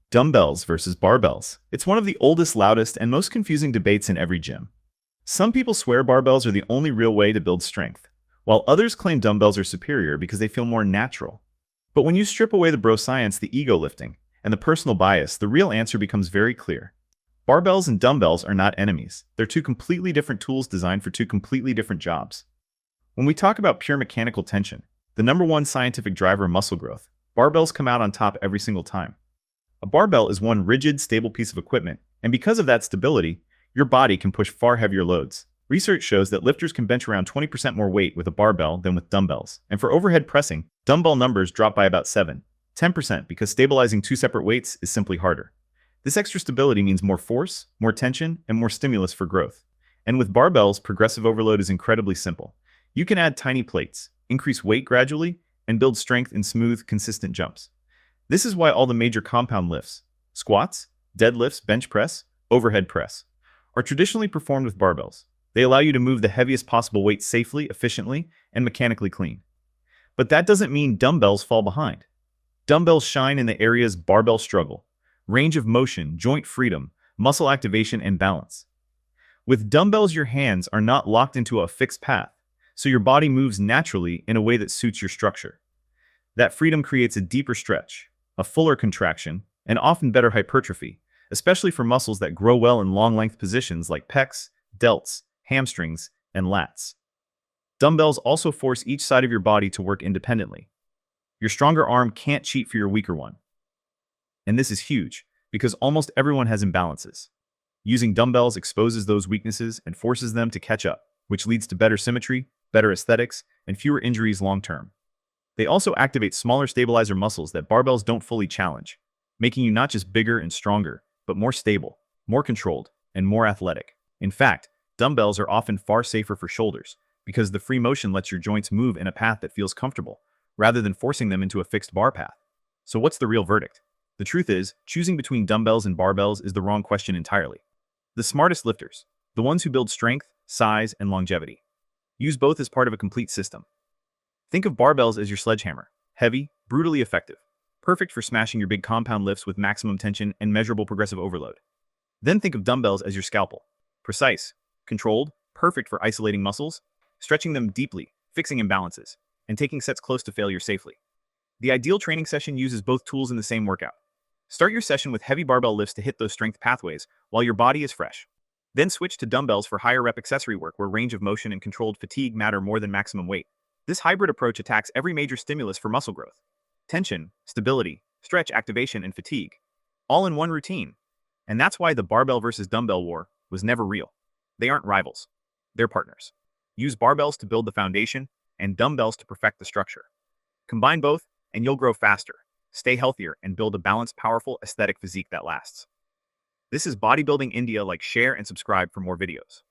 Dumbbells versus barbells. It's one of the oldest, loudest, and most confusing debates in every gym. Some people swear barbells are the only real way to build strength, while others claim dumbbells are superior because they feel more natural. But when you strip away the bro science, the ego lifting, and the personal bias, the real answer becomes very clear. Barbells and dumbbells are not enemies. They're two completely different tools designed for two completely different jobs. When we talk about pure mechanical tension, the number one scientific driver of muscle growth, barbells come out on top every single time. A barbell is one rigid, stable piece of equipment, and because of that stability, your body can push far heavier loads. Research shows that lifters can bench around 20% more weight with a barbell than with dumbbells, and for overhead pressing, dumbbell numbers drop by about 7–10% because stabilizing two separate weights is simply harder. This extra stability means more force, more tension, and more stimulus for growth. And with barbells, progressive overload is incredibly simple. You can add tiny plates, increase weight gradually, and build strength in smooth, consistent jumps. This is why all the major compound lifts, squats, deadlifts, bench press, overhead press, are traditionally performed with barbells. They allow you to move the heaviest possible weight safely, efficiently, and mechanically clean. But that doesn't mean dumbbells fall behind. Dumbbells shine in the areas barbells struggle: range of motion, joint freedom, muscle activation, and balance. With dumbbells, your hands are not locked into a fixed path, so your body moves naturally in a way that suits your structure. That freedom creates a deeper stretch, a fuller contraction, and often better hypertrophy, especially for muscles that grow well in long-length positions like pecs, delts, hamstrings, and lats. Dumbbells also force each side of your body to work independently. Your stronger arm can't cheat for your weaker one. And this is huge, because almost everyone has imbalances. Using dumbbells exposes those weaknesses and forces them to catch up, which leads to better symmetry, better aesthetics, and fewer injuries long-term. They also activate smaller stabilizer muscles that barbells don't fully challenge, making you not just bigger and stronger, but more stable, more controlled, and more athletic. In fact, dumbbells are often far safer for shoulders, because the free motion lets your joints move in a path that feels comfortable, rather than forcing them into a fixed bar path. So what's the real verdict? The truth is, choosing between dumbbells and barbells is the wrong question entirely. The smartest lifters, the ones who build strength, size, and longevity, use both as part of a complete system. Think of barbells as your sledgehammer: heavy, brutally effective, perfect for smashing your big compound lifts with maximum tension and measurable progressive overload. Then think of dumbbells as your scalpel: precise, controlled, perfect for isolating muscles, stretching them deeply, fixing imbalances, and taking sets close to failure safely. The ideal training session uses both tools in the same workout. Start your session with heavy barbell lifts to hit those strength pathways while your body is fresh. Then switch to dumbbells for higher rep accessory work where range of motion and controlled fatigue matter more than maximum weight. This hybrid approach attacks every major stimulus for muscle growth: tension, stability, stretch, activation, and fatigue, all in one routine. And that's why the barbell versus dumbbell war was never real. They aren't rivals. They're partners. Use barbells to build the foundation and dumbbells to perfect the structure. Combine both, and you'll grow faster, stay healthier, and build a balanced, powerful, aesthetic physique that lasts. This is Bodybuilding India. Like, share, and subscribe for more videos.